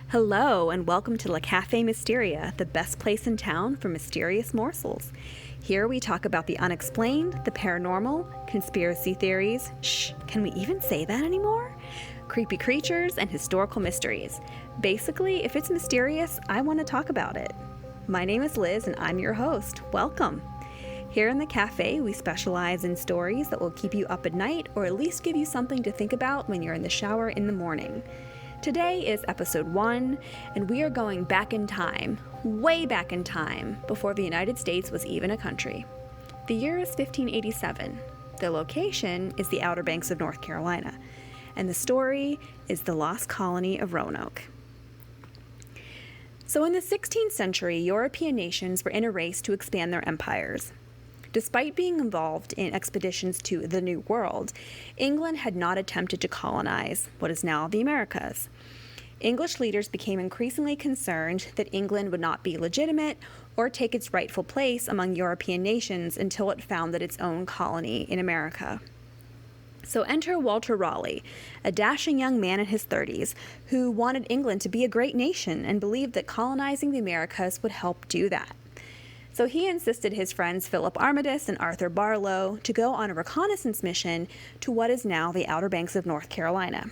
Hello, and welcome to Cafe Misteria, the best place in town for mysterious morsels. Here we talk about the unexplained, the paranormal, conspiracy theories, can we even say that anymore? Creepy creatures, and historical mysteries. Basically, if it's mysterious, I want to talk about it. My name is Liz, and I'm your host. Welcome. Here in the cafe, we specialize in stories that will keep you up at night or at least give you something to think about when you're in the shower in the morning. Today is episode 1, and we are going back in time, way back in time, before the United States was even a country. The year is 1587. The location is the Outer Banks of North Carolina, and the story is the Lost Colony of Roanoke. So in the 16th century, European nations were in a race to expand their empires. Despite being involved in expeditions to the New World, England had not attempted to colonize what is now the Americas. English leaders became increasingly concerned that England would not be legitimate or take its rightful place among European nations until it founded its own colony in America. So enter Walter Raleigh, a dashing young man in his 30s who wanted England to be a great nation and believed that colonizing the Americas would help do that. So he insisted his friends Philip Armitage and Arthur Barlow to go on a reconnaissance mission to what is now the Outer Banks of North Carolina.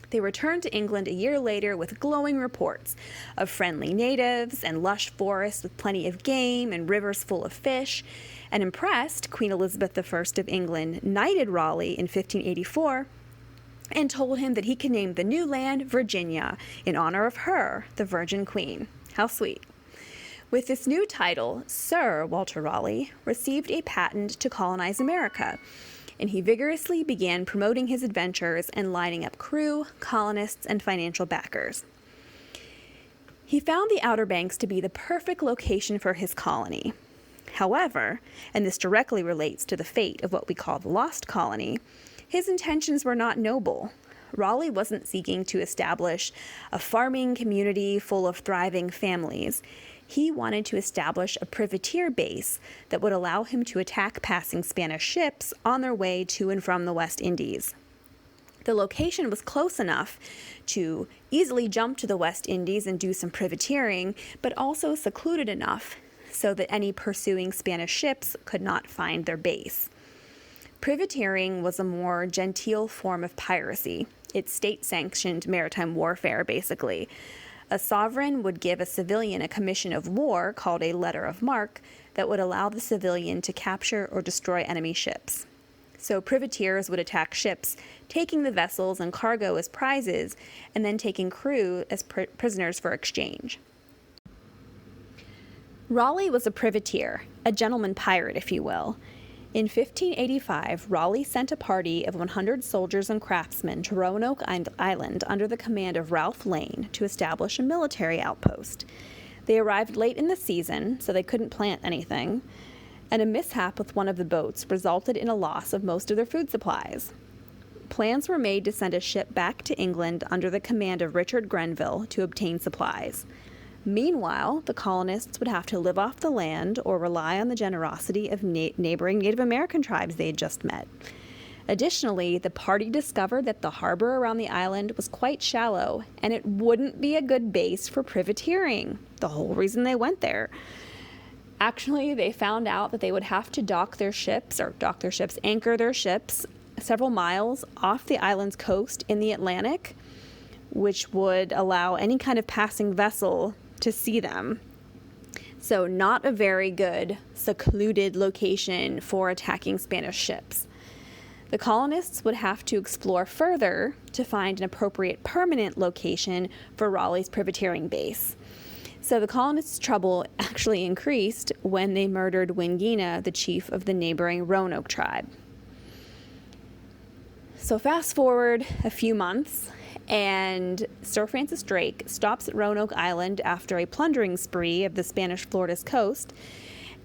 They returned to England a year later with glowing reports of friendly natives and lush forests with plenty of game and rivers full of fish. And impressed, Queen Elizabeth I of England knighted Raleigh in 1584 and told him that he could name the new land Virginia in honor of her, the Virgin Queen. How sweet. With this new title, Sir Walter Raleigh received a patent to colonize America, and he vigorously began promoting his adventures and lining up crew, colonists, and financial backers. He found the Outer Banks to be the perfect location for his colony. However, and this directly relates to the fate of what we call the Lost Colony, his intentions were not noble. Raleigh wasn't seeking to establish a farming community full of thriving families. He wanted to establish a privateer base that would allow him to attack passing Spanish ships on their way to and from the West Indies. The location was close enough to easily jump to the West Indies and do some privateering, but also secluded enough so that any pursuing Spanish ships could not find their base. Privateering was a more genteel form of piracy. It's state-sanctioned maritime warfare, basically. A sovereign would give a civilian a commission of war called a letter of marque that would allow the civilian to capture or destroy enemy ships. So privateers would attack ships, taking the vessels and cargo as prizes, and then taking crew as prisoners for exchange. Raleigh was a privateer, a gentleman pirate, if you will. In 1585, Raleigh sent a party of 100 soldiers and craftsmen to Roanoke Island under the command of Ralph Lane to establish a military outpost. They arrived late in the season, so they couldn't plant anything, and a mishap with one of the boats resulted in a loss of most of their food supplies. Plans were made to send a ship back to England under the command of Richard Grenville to obtain supplies. Meanwhile, the colonists would have to live off the land or rely on the generosity of neighboring Native American tribes they had just met. Additionally, the party discovered that the harbor around the island was quite shallow, and it wouldn't be a good base for privateering, the whole reason they went there. Actually, they found out that they would have to anchor their ships several miles off the island's coast in the Atlantic, which would allow any kind of passing vessel to see them. So not a very good, secluded location for attacking Spanish ships. The colonists would have to explore further to find an appropriate permanent location for Raleigh's privateering base. So the colonists' trouble actually increased when they murdered Wingina, the chief of the neighboring Roanoke tribe. So fast forward a few months, and Sir Francis Drake stops at Roanoke Island after a plundering spree of the Spanish Florida's coast,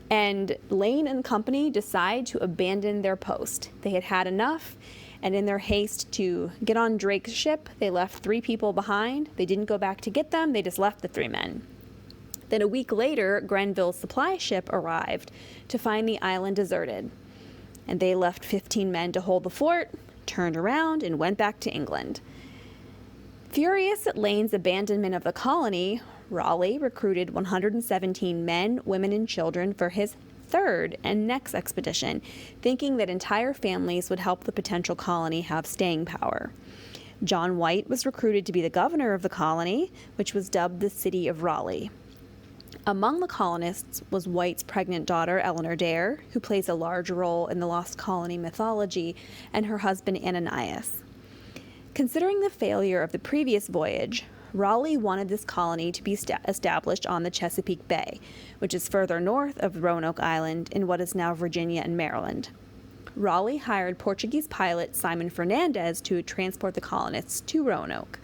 and Lane and company decide to abandon their post. They had had enough, and in their haste to get on Drake's ship, they left 3 people behind. They didn't go back to get them, they just left the 3 men. Then a week later, Grenville's supply ship arrived to find the island deserted, and they left 15 men to hold the fort, turned around, and went back to England. Furious at Lane's abandonment of the colony, Raleigh recruited 117 men, women, and children for his third and next expedition, thinking that entire families would help the potential colony have staying power. John White was recruited to be the governor of the colony, which was dubbed the City of Raleigh. Among the colonists was White's pregnant daughter, Eleanor Dare, who plays a large role in the Lost Colony mythology, and her husband, Ananias. Considering the failure of the previous voyage, Raleigh wanted this colony to be established on the Chesapeake Bay, which is further north of Roanoke Island in what is now Virginia and Maryland. Raleigh hired Portuguese pilot Simon Fernandez to transport the colonists to Roanoke.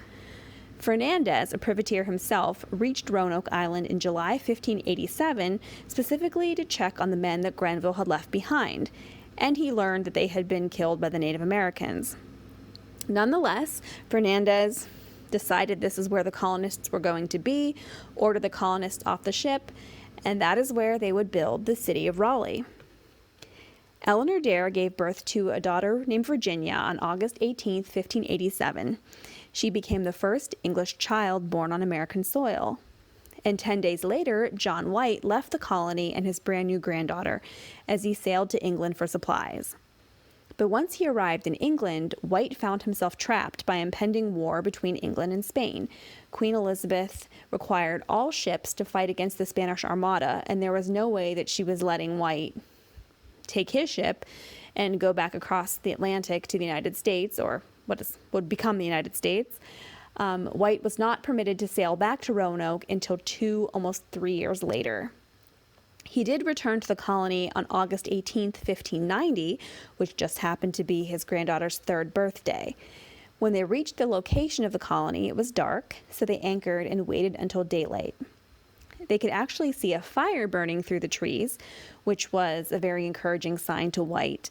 Fernandez, a privateer himself, reached Roanoke Island in July 1587, specifically to check on the men that Grenville had left behind, and he learned that they had been killed by the Native Americans. Nonetheless, Fernandez decided this is where the colonists were going to be, ordered the colonists off the ship, and that is where they would build the city of Raleigh. Eleanor Dare gave birth to a daughter named Virginia on August 18, 1587. She became the first English child born on American soil. And 10 days later, John White left the colony and his brand new granddaughter as he sailed to England for supplies. But once he arrived in England, White found himself trapped by impending war between England and Spain. Queen Elizabeth required all ships to fight against the Spanish Armada, and there was no way that she was letting White take his ship and go back across the Atlantic to the United States, or what would become the United States. White was not permitted to sail back to Roanoke until almost 3 years later. He did return to the colony on August 18, 1590, which just happened to be his granddaughter's third birthday. When they reached the location of the colony, it was dark, so they anchored and waited until daylight. They could actually see a fire burning through the trees, which was a very encouraging sign to White.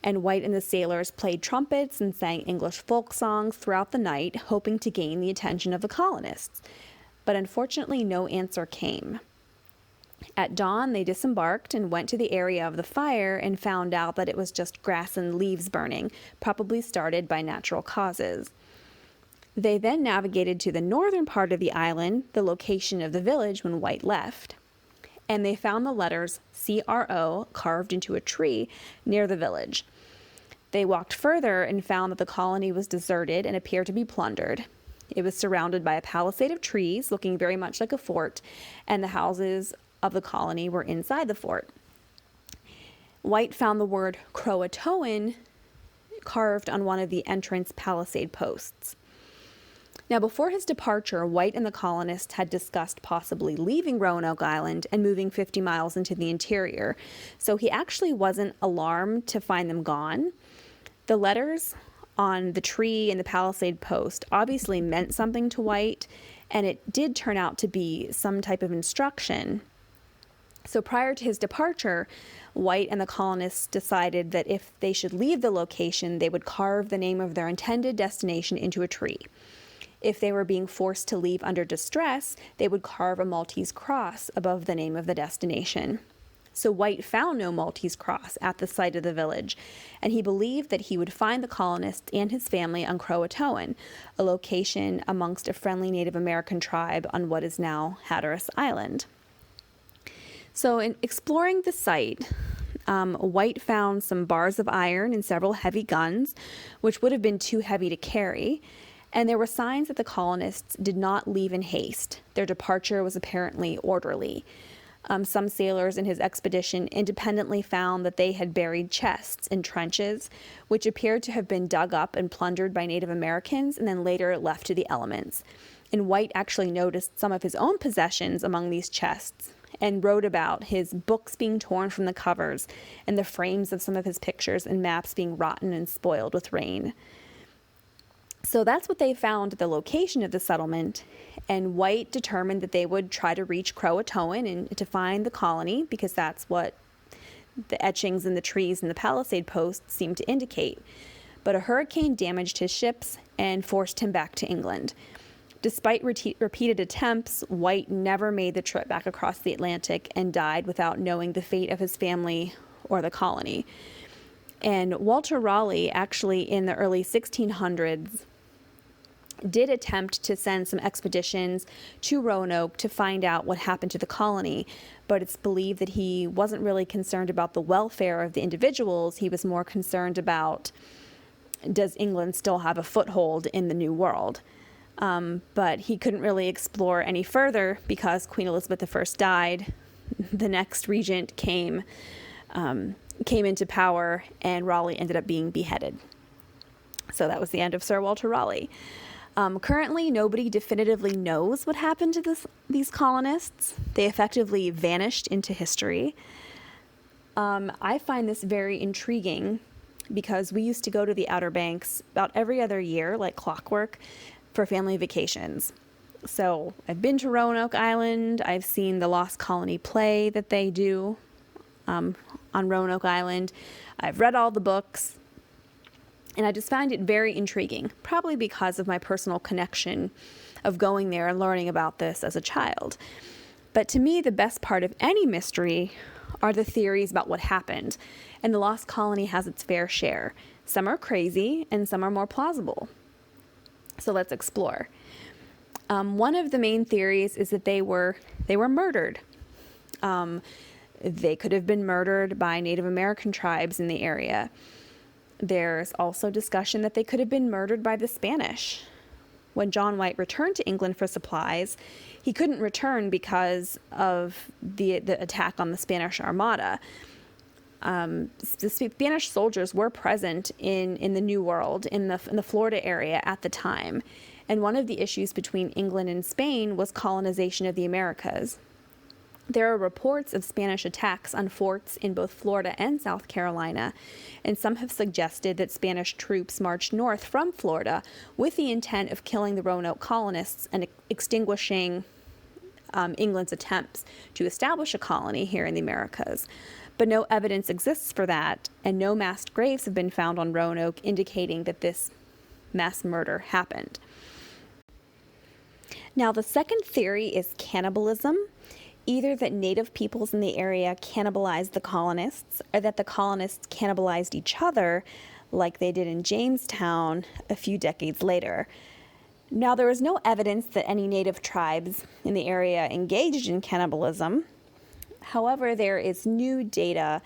And White and the sailors played trumpets and sang English folk songs throughout the night, hoping to gain the attention of the colonists. But unfortunately, no answer came. At dawn, they disembarked and went to the area of the fire and found out that it was just grass and leaves burning, probably started by natural causes. They then navigated to the northern part of the island, the location of the village when White left, and they found the letters CRO carved into a tree near the village. They walked further and found that the colony was deserted and appeared to be plundered. It was surrounded by a palisade of trees, looking very much like a fort, and the houses of the colony were inside the fort. White found the word Croatoan carved on one of the entrance palisade posts. Now, before his departure, White and the colonists had discussed possibly leaving Roanoke Island and moving 50 miles into the interior, so he actually wasn't alarmed to find them gone. The letters on the tree and the palisade post obviously meant something to White, and it did turn out to be some type of instruction. So prior to his departure, White and the colonists decided that if they should leave the location, they would carve the name of their intended destination into a tree. If they were being forced to leave under distress, they would carve a Maltese cross above the name of the destination. So White found no Maltese cross at the site of the village, and he believed that he would find the colonists and his family on Croatoan, a location amongst a friendly Native American tribe on what is now Hatteras Island. So in exploring the site, White found some bars of iron and several heavy guns, which would have been too heavy to carry. And there were signs that the colonists did not leave in haste. Their departure was apparently orderly. Some sailors in his expedition independently found that they had buried chests in trenches, which appeared to have been dug up and plundered by Native Americans and then later left to the elements. And White actually noticed some of his own possessions among these chests and wrote about his books being torn from the covers and the frames of some of his pictures and maps being rotten and spoiled with rain. So that's what they found at the location of the settlement, and White determined that they would try to reach Croatoan and to find the colony, because that's what the etchings in the trees and the palisade posts seemed to indicate. But a hurricane damaged his ships and forced him back to England. Despite repeated attempts, White never made the trip back across the Atlantic and died without knowing the fate of his family or the colony. And Walter Raleigh, actually in the early 1600s, did attempt to send some expeditions to Roanoke to find out what happened to the colony, but it's believed that he wasn't really concerned about the welfare of the individuals. He was more concerned about, does England still have a foothold in the New World? But he couldn't really explore any further because Queen Elizabeth I died. The next regent came into power, and Raleigh ended up being beheaded. So that was the end of Sir Walter Raleigh. Currently, nobody definitively knows what happened to these colonists. They effectively vanished into history. I find this very intriguing because we used to go to the Outer Banks about every other year, like clockwork, for family vacations. So I've been to Roanoke Island. I've seen the Lost Colony play that they do on Roanoke Island. I've read all the books. And I just find it very intriguing, probably because of my personal connection of going there and learning about this as a child. But to me, the best part of any mystery are the theories about what happened. And the Lost Colony has its fair share. Some are crazy and some are more plausible. So let's explore. One of the main theories is that they were murdered. They could have been murdered by Native American tribes in the area. There's also discussion that they could have been murdered by the Spanish. When John White returned to England for supplies, he couldn't return because of the attack on the Spanish Armada. The Spanish soldiers were present in the New World, in the Florida area at the time. And one of the issues between England and Spain was colonization of the Americas. There are reports of Spanish attacks on forts in both Florida and South Carolina, and some have suggested that Spanish troops marched north from Florida with the intent of killing the Roanoke colonists and extinguishing England's attempts to establish a colony here in the Americas. But no evidence exists for that, and no massed graves have been found on Roanoke indicating that this mass murder happened. Now, the second theory is cannibalism. Either that native peoples in the area cannibalized the colonists, or that the colonists cannibalized each other, like they did in Jamestown a few decades later. Now, there is no evidence that any native tribes in the area engaged in cannibalism. However, there is new data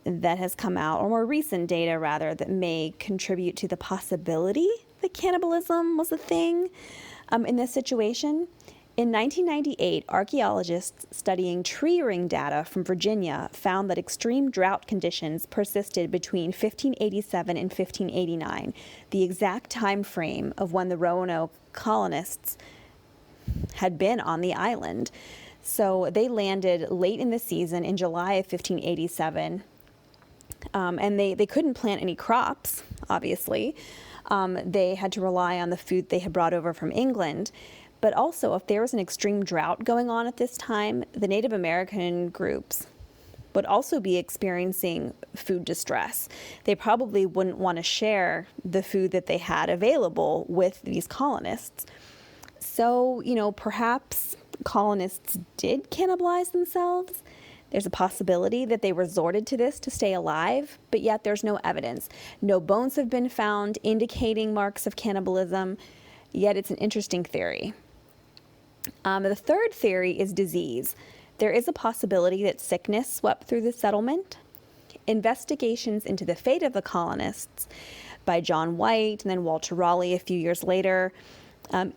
that has come out, or more recent data rather, that may contribute to the possibility that cannibalism was a thing in this situation. In 1998, archaeologists studying tree ring data from Virginia found that extreme drought conditions persisted between 1587 and 1589, the exact time frame of when the Roanoke colonists had been on the island. So they landed late in the season in July of 1587, and they couldn't plant any crops, obviously. They had to rely on the food they had brought over from England. But also, if there was an extreme drought going on at this time, the Native American groups would also be experiencing food distress. They probably wouldn't want to share the food that they had available with these colonists. So, perhaps colonists did cannibalize themselves. There's a possibility that they resorted to this to stay alive, but yet there's no evidence. No bones have been found indicating marks of cannibalism, yet it's an interesting theory. The third theory is disease. There is a possibility that sickness swept through the settlement. Investigations into the fate of the colonists by John White and then Walter Raleigh a few years later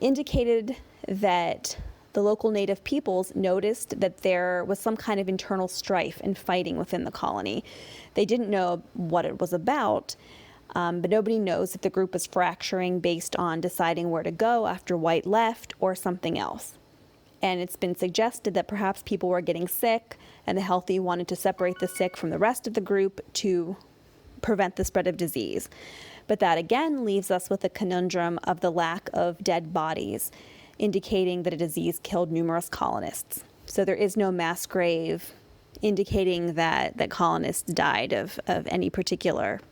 indicated that the local native peoples noticed that there was some kind of internal strife and fighting within the colony. They didn't know what it was about, but nobody knows if the group was fracturing based on deciding where to go after White left or something else. And it's been suggested that perhaps people were getting sick and the healthy wanted to separate the sick from the rest of the group to prevent the spread of disease. But that again leaves us with a conundrum of the lack of dead bodies, indicating that a disease killed numerous colonists. So there is no mass grave indicating that colonists died of any particular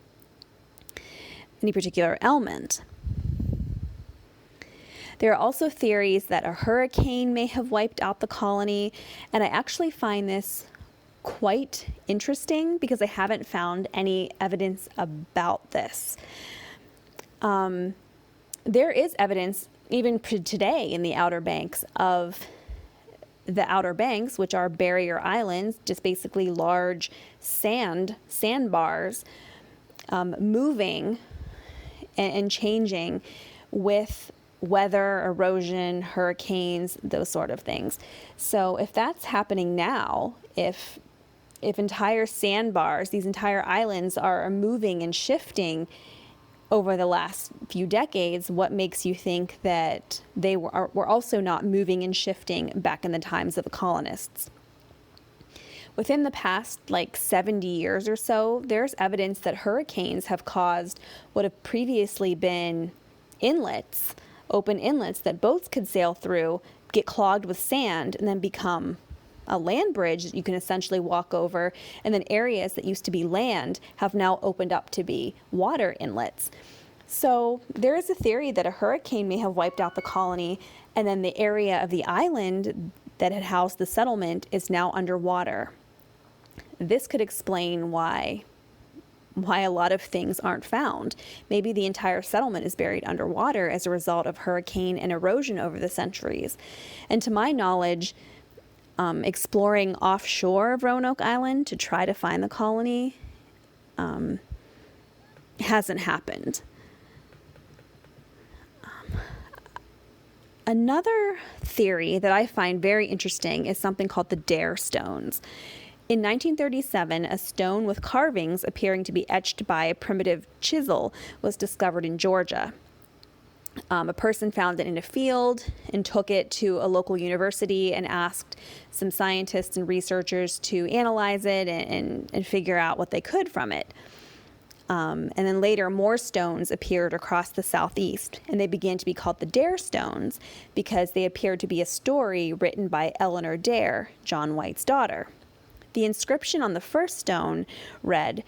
ailment. There are also theories that a hurricane may have wiped out the colony, and I actually find this quite interesting because I haven't found any evidence about this. there is evidence even today in the Outer Banks of the Outer Banks, which are barrier islands, just basically large sandbars, moving and changing with weather, erosion, hurricanes, those sort of things. So if that's happening now, if entire sandbars, these entire islands are moving and shifting over the last few decades, what makes you think that they were also not moving and shifting back in the times of the colonists? Within the past 70 years or so, there's evidence that hurricanes have caused what have previously been inlets, open inlets that boats could sail through, get clogged with sand, and then become a land bridge that you can essentially walk over, and then areas that used to be land have now opened up to be water inlets. So there is a theory that a hurricane may have wiped out the colony, and then the area of the island that had housed the settlement is now underwater. This could explain why a lot of things aren't found. Maybe the entire settlement is buried underwater as a result of hurricane and erosion over the centuries. And to my knowledge, exploring offshore of Roanoke Island to try to find the colony hasn't happened. Another theory that I find very interesting is something called the Dare stones. In 1937, a stone with carvings appearing to be etched by a primitive chisel was discovered in Georgia. A person found it in a field and took it to a local university and asked some scientists and researchers to analyze it and figure out what they could from it. And then later, more stones appeared across the southeast, and they began to be called the Dare stones because they appeared to be a story written by Eleanor Dare, John White's daughter. The inscription on the first stone read,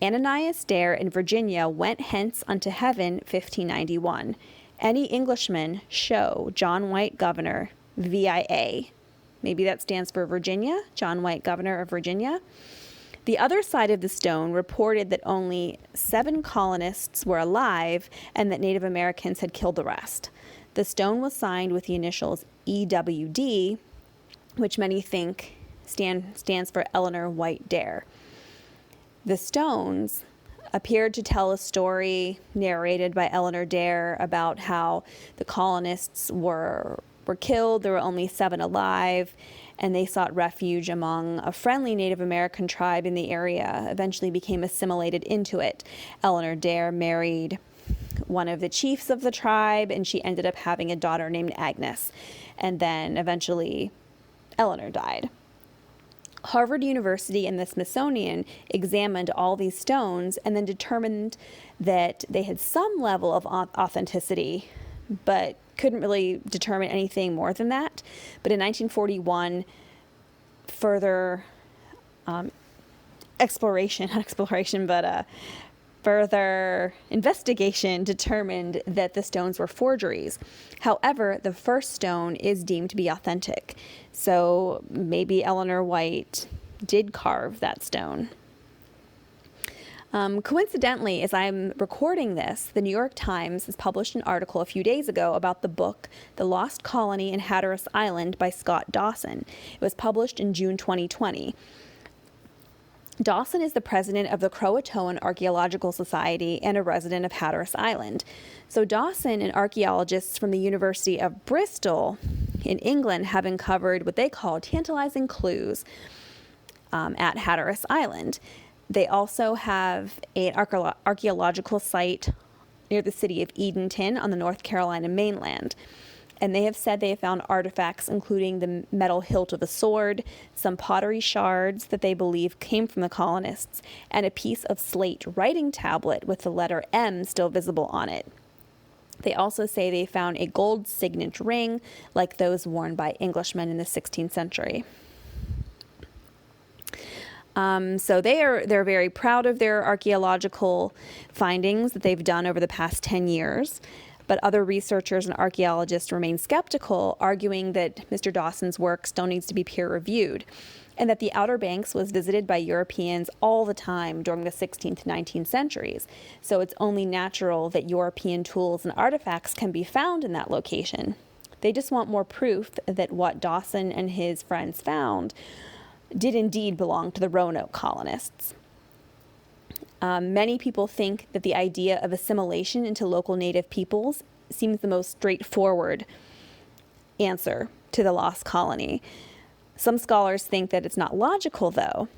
"Ananias Dare in Virginia went hence unto heaven 1591. Any Englishman show John White Governor, VIA." Maybe that stands for Virginia, John White Governor of Virginia. The other side of the stone reported that only 7 colonists were alive and that Native Americans had killed the rest. The stone was signed with the initials EWD, which many think stands for Eleanor White Dare. The stones appeared to tell a story narrated by Eleanor Dare about how the colonists were killed. There were only 7 alive, and they sought refuge among a friendly Native American tribe in the area, eventually became assimilated into it. Eleanor Dare married one of the chiefs of the tribe, and she ended up having a daughter named Agnes. And then eventually Eleanor died. Harvard University and the Smithsonian examined all these stones and then determined that they had some level of authenticity, but couldn't really determine anything more than that. But in 1941, further further investigation determined that the stones were forgeries. However, the first stone is deemed to be authentic. So maybe Eleanor White did carve that stone. Coincidentally, as I'm recording this, the New York Times has published an article a few days ago about the book The Lost Colony in Hatteras Island by Scott Dawson. It was published in June 2020. Dawson is the president of the Croatoan Archaeological Society and a resident of Hatteras Island. So Dawson and archaeologists from the University of Bristol in England have uncovered what they call tantalizing clues at Hatteras Island. They also have an archaeological site near the city of Edenton on the North Carolina mainland. And they have said they have found artifacts including the metal hilt of a sword, some pottery shards that they believe came from the colonists, and a piece of slate writing tablet with the letter M still visible on it. They also say they found a gold signet ring like those worn by Englishmen in the 16th century. So they're very proud of their archaeological findings that they've done over the past 10 years. But other researchers and archaeologists remain skeptical, arguing that Mr. Dawson's work still needs to be peer-reviewed, and that the Outer Banks was visited by Europeans all the time during the 16th, 19th centuries. So it's only natural that European tools and artifacts can be found in that location. They just want more proof that what Dawson and his friends found did indeed belong to the Roanoke colonists. Many people think that the idea of assimilation into local native peoples seems the most straightforward answer to the lost colony. Some scholars think that it's not logical, though.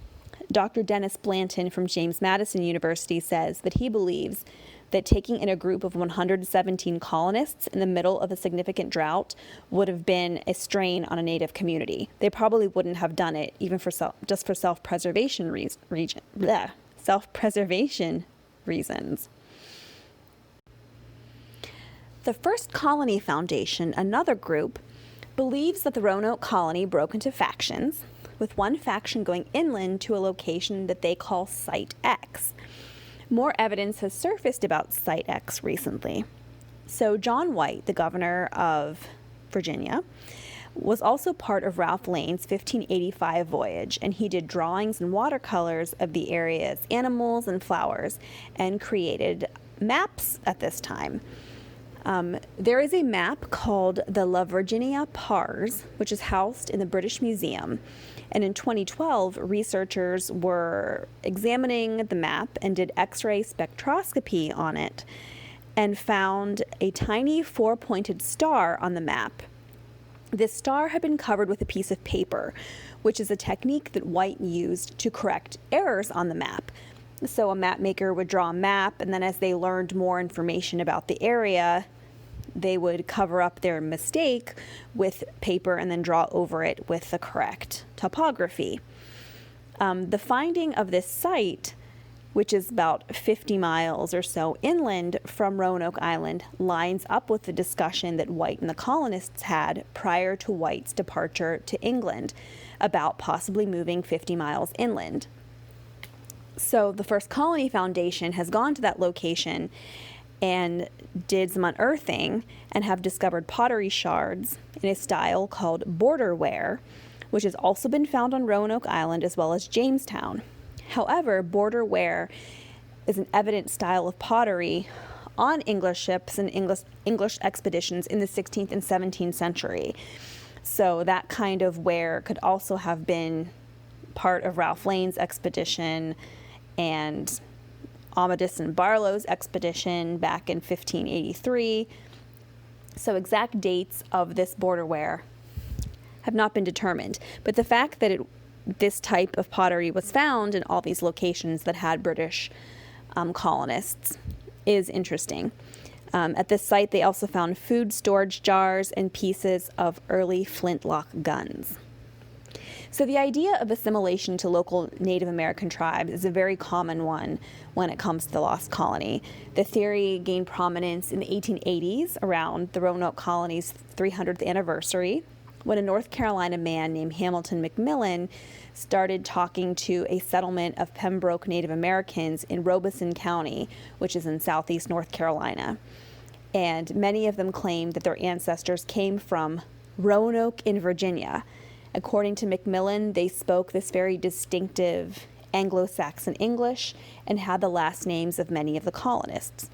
Dr. Dennis Blanton from James Madison University says that he believes that taking in a group of 117 colonists in the middle of a significant drought would have been a strain on a native community. They probably wouldn't have done it even for just for self-preservation reasons. The First Colony Foundation, another group, believes that the Roanoke colony broke into factions, with one faction going inland to a location that they call Site X. More evidence has surfaced about Site X recently. So John White, the governor of Virginia, was also part of Ralph Lane's 1585 voyage, and he did drawings and watercolors of the area's animals and flowers and created maps at this time. There is a map called the La Virginia Pars, which is housed in the British Museum. And in 2012, researchers were examining the map and did X-ray spectroscopy on it and found a tiny four-pointed star on the map. This star had been covered with a piece of paper, which is a technique that White used to correct errors on the map. So a map maker would draw a map, and then as they learned more information about the area, they would cover up their mistake with paper and then draw over it with the correct topography. The finding of this site, which is about 50 miles or so inland from Roanoke Island, lines up with the discussion that White and the colonists had prior to White's departure to England about possibly moving 50 miles inland. So the First Colony Foundation has gone to that location and did some unearthing and have discovered pottery shards in a style called borderware, which has also been found on Roanoke Island as well as Jamestown. However, borderware is an evident style of pottery on English ships and English expeditions in the 16th and 17th century. So that kind of ware could also have been part of Ralph Lane's expedition and Amadis and Barlow's expedition back in 1583. So exact dates of this borderware have not been determined. But the fact that this type of pottery was found in all these locations that had British colonists is interesting. At this site, they also found food storage jars and pieces of early flintlock guns. So the idea of assimilation to local Native American tribes is a very common one when it comes to the Lost Colony. The theory gained prominence in the 1880s around the Roanoke colony's 300th anniversary, when a North Carolina man named Hamilton McMillan started talking to a settlement of Pembroke Native Americans in Robeson County, which is in southeast North Carolina. And many of them claimed that their ancestors came from Roanoke in Virginia. According to McMillan, they spoke this very distinctive Anglo-Saxon English and had the last names of many of the colonists.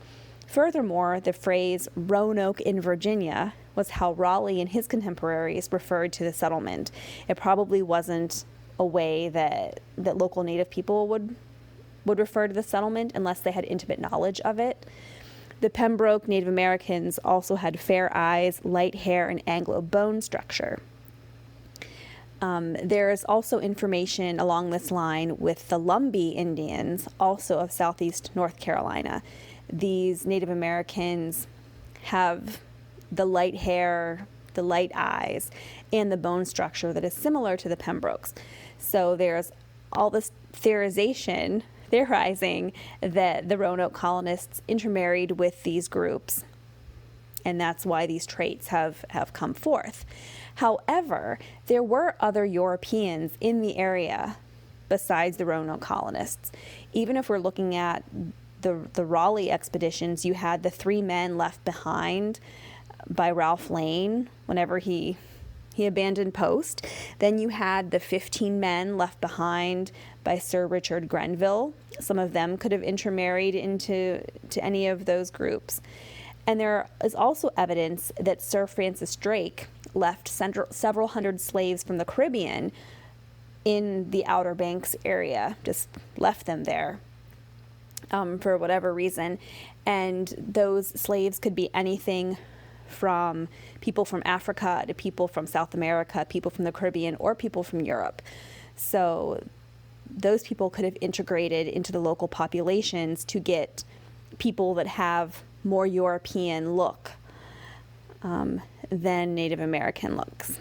Furthermore, the phrase Roanoke in Virginia was how Raleigh and his contemporaries referred to the settlement. It probably wasn't a way that local Native people would refer to the settlement unless they had intimate knowledge of it. The Pembroke Native Americans also had fair eyes, light hair, and Anglo bone structure. There is also information along this line with the Lumbee Indians, also of southeast North Carolina. These Native Americans have the light hair, the light eyes, and the bone structure that is similar to the Pembrokes. So there's all this theorizing that the Roanoke colonists intermarried with these groups, and that's why these traits have come forth. However, there were other Europeans in the area besides the Roanoke colonists. Even if we're looking at the Raleigh expeditions, you had the 3 men left behind by Ralph Lane whenever he abandoned post. Then you had the 15 men left behind by Sir Richard Grenville. Some of them could have intermarried into any of those groups. And there is also evidence that Sir Francis Drake left several hundred slaves from the Caribbean in the Outer Banks area, just left them there for whatever reason. And those slaves could be anything from people from Africa to people from South America, people from the Caribbean, or people from Europe. So those people could have integrated into the local populations to get people that have more European look than Native American looks.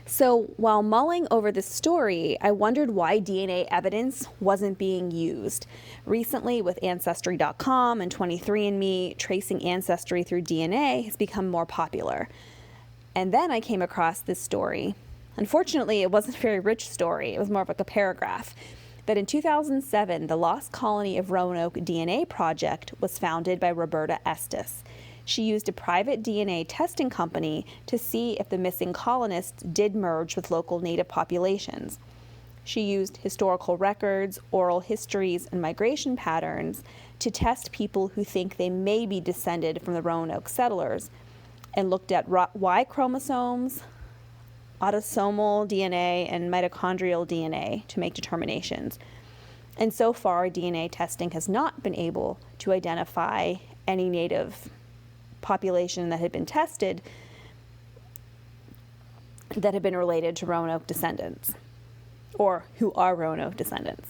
So while mulling over this story, I wondered why DNA evidence wasn't being used. Recently, with Ancestry.com and 23andMe, tracing ancestry through DNA has become more popular. And then I came across this story. Unfortunately, it wasn't a very rich story. It was more of like a paragraph. That in 2007, the Lost Colony of Roanoke DNA project was founded by Roberta Estes. She used a private DNA testing company to see if the missing colonists did merge with local native populations. She used historical records, oral histories, and migration patterns to test people who think they may be descended from the Roanoke settlers, and looked at Y chromosomes, autosomal DNA, and mitochondrial DNA to make determinations. And so far, DNA testing has not been able to identify any native population that had been tested that had been related to Roanoke descendants, or who are Roanoke descendants.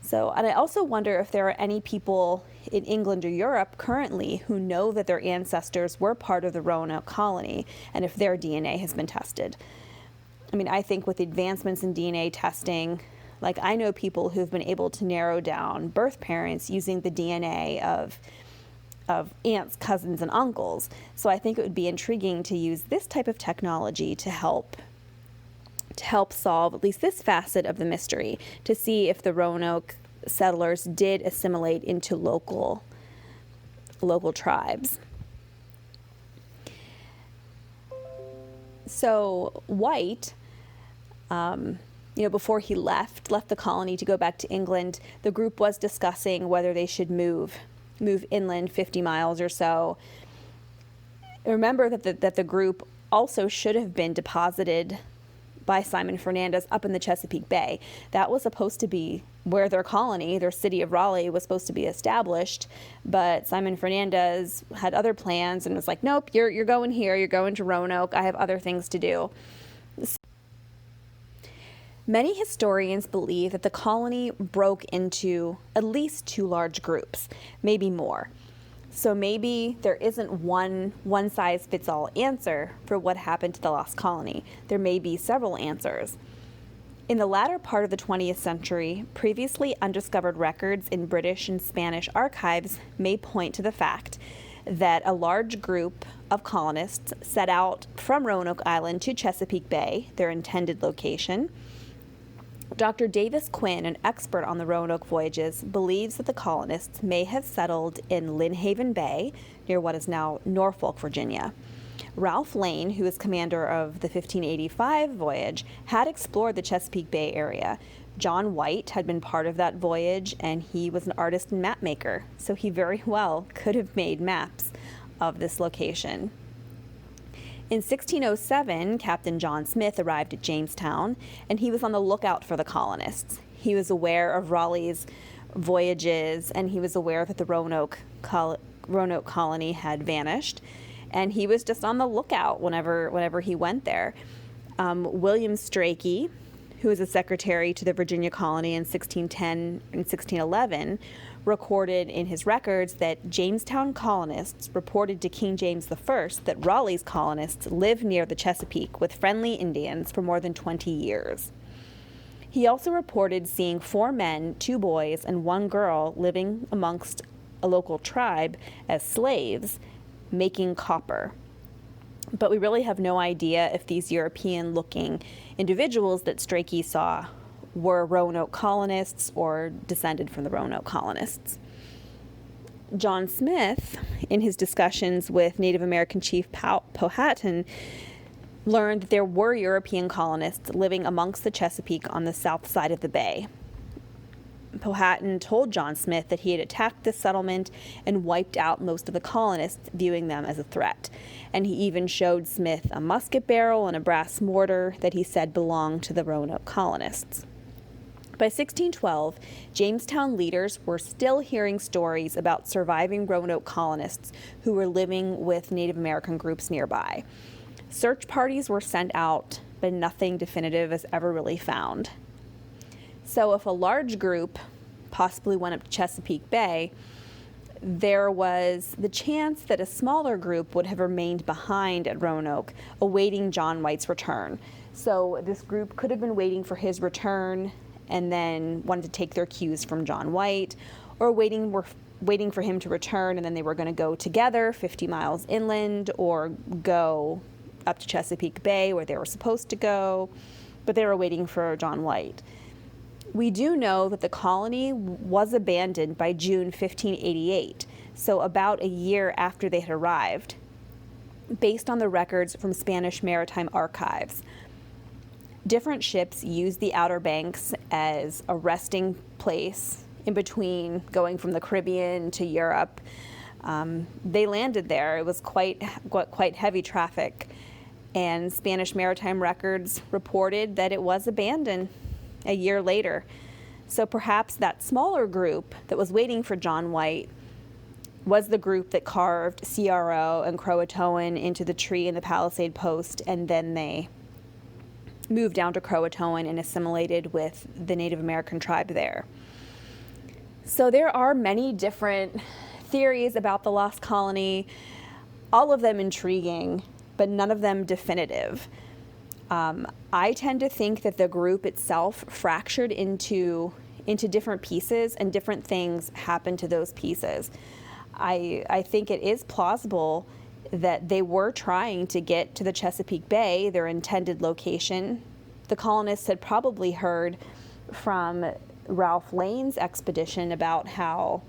So, and I also wonder if there are any people in England or Europe currently who know that their ancestors were part of the Roanoke colony, and if their DNA has been tested. I mean, I think with advancements in DNA testing, like I know people who've been able to narrow down birth parents using the DNA of aunts, cousins, and uncles. So I think it would be intriguing to use this type of technology to help solve at least this facet of the mystery, to see if the Roanoke settlers did assimilate into local tribes. So White, before he left the colony to go back to England, the group was discussing whether they should move inland 50 miles or so. Remember that the group also should have been deposited by Simon Fernandez up in the Chesapeake Bay. That was supposed to be where their colony, their city of Raleigh, was supposed to be established, but Simon Fernandez had other plans and was like, nope, you're going here, you're going to Roanoke, I have other things to do. Many historians believe that the colony broke into at least 2 large groups, maybe more. So maybe there isn't one size-fits-all answer for what happened to the Lost Colony. There may be several answers. In the latter part of the 20th century, previously undiscovered records in British and Spanish archives may point to the fact that a large group of colonists set out from Roanoke Island to Chesapeake Bay, their intended location. Dr. Davis Quinn, an expert on the Roanoke voyages, believes that the colonists may have settled in Lynnhaven Bay, near what is now Norfolk, Virginia. Ralph Lane, who was commander of the 1585 voyage, had explored the Chesapeake Bay area. John White had been part of that voyage, and he was an artist and map maker, so he very well could have made maps of this location. In 1607, Captain John Smith arrived at Jamestown, and he was on the lookout for the colonists. He was aware of Raleigh's voyages, and he was aware that the Roanoke colony had vanished, and he was just on the lookout whenever he went there. William Strachey, who was a secretary to the Virginia colony in 1610 and 1611, recorded in his records that Jamestown colonists reported to King James I that Raleigh's colonists lived near the Chesapeake with friendly Indians for more than 20 years. He also reported seeing 4 men, 2 boys, and 1 girl living amongst a local tribe as slaves, making copper. But we really have no idea if these European-looking individuals that Strachey saw were Roanoke colonists or descended from the Roanoke colonists. John Smith, in his discussions with Native American Chief Powhatan, learned that there were European colonists living amongst the Chesapeake on the south side of the bay. Powhatan told John Smith that he had attacked the settlement and wiped out most of the colonists, viewing them as a threat. And he even showed Smith a musket barrel and a brass mortar that he said belonged to the Roanoke colonists. By 1612, Jamestown leaders were still hearing stories about surviving Roanoke colonists who were living with Native American groups nearby. Search parties were sent out, but nothing definitive is ever really found. So if a large group possibly went up to Chesapeake Bay, there was the chance that a smaller group would have remained behind at Roanoke, awaiting John White's return. So this group could have been waiting for his return and then wanted to take their cues from John White, or waiting for him to return, and then they were going to go together 50 miles inland or go up to Chesapeake Bay where they were supposed to go, but they were waiting for John White. We do know that the colony was abandoned by June 1588, so about a year after they had arrived, based on the records from Spanish maritime archives. Different ships used the Outer Banks as a resting place in between going from the Caribbean to Europe. They landed there. It was quite heavy traffic, and Spanish maritime records reported that it was abandoned a year later. So perhaps that smaller group that was waiting for John White was the group that carved CRO and Croatoan into the tree in the Palisade Post, and then they moved down to Croatoan and assimilated with the Native American tribe there. So there are many different theories about the Lost Colony, all of them intriguing, but none of them definitive. I tend to think that the group itself fractured into different pieces, and different things happened to those pieces. I think it is plausible that they were trying to get to the Chesapeake Bay, their intended location. The colonists had probably heard from Ralph Lane's expedition about how,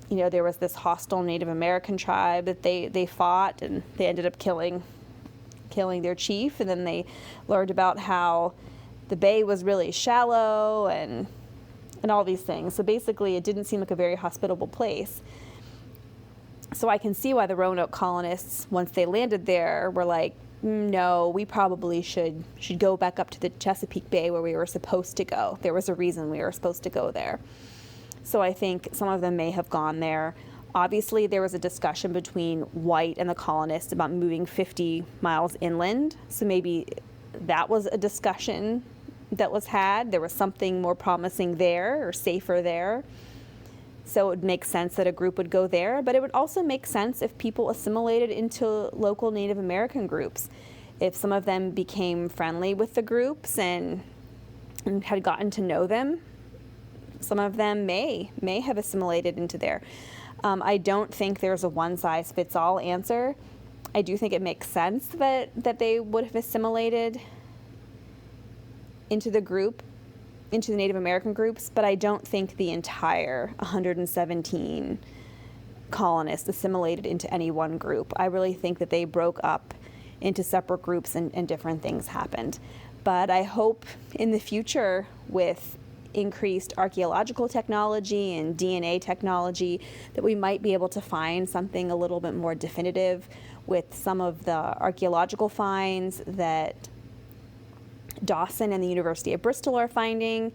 there was this hostile Native American tribe that they fought, and they ended up killing their chief, and then they learned about how the bay was really shallow and all these things. So basically it didn't seem like a very hospitable place. So I can see why the Roanoke colonists, once they landed there, were like, no, we probably should go back up to the Chesapeake Bay where we were supposed to go. There was a reason we were supposed to go there. So I think some of them may have gone there. Obviously, there was a discussion between White and the colonists about moving 50 miles inland. So maybe that was a discussion that was had. There was something more promising there or safer there. So it would make sense that a group would go there, but it would also make sense if people assimilated into local Native American groups. If some of them became friendly with the groups and had gotten to know them, some of them may have assimilated into there. I don't think there's a one-size-fits-all answer. I do think it makes sense that they would have assimilated into the group, into the Native American groups, but I don't think the entire 117 colonists assimilated into any one group. I really think that they broke up into separate groups and different things happened. But I hope in the future, with increased archaeological technology and DNA technology, that we might be able to find something a little bit more definitive with some of the archaeological finds that Dawson and the University of Bristol are finding.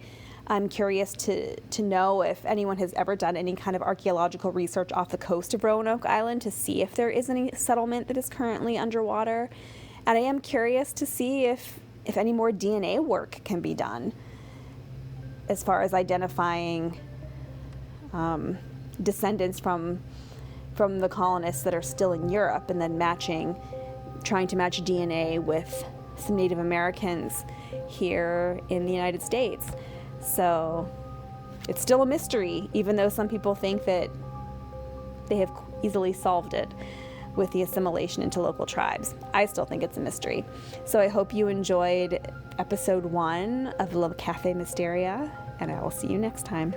I'm curious to know if anyone has ever done any kind of archaeological research off the coast of Roanoke Island to see if there is any settlement that is currently underwater. And I am curious to see if any more DNA work can be done as far as identifying descendants from the colonists that are still in Europe, and then trying to match DNA with some Native Americans here in the United States. So it's still a mystery, even though some people think that they have easily solved it. with the assimilation into local tribes. I still think it's a mystery. So I hope you enjoyed episode 1 of La Cafe Misteria, and I will see you next time.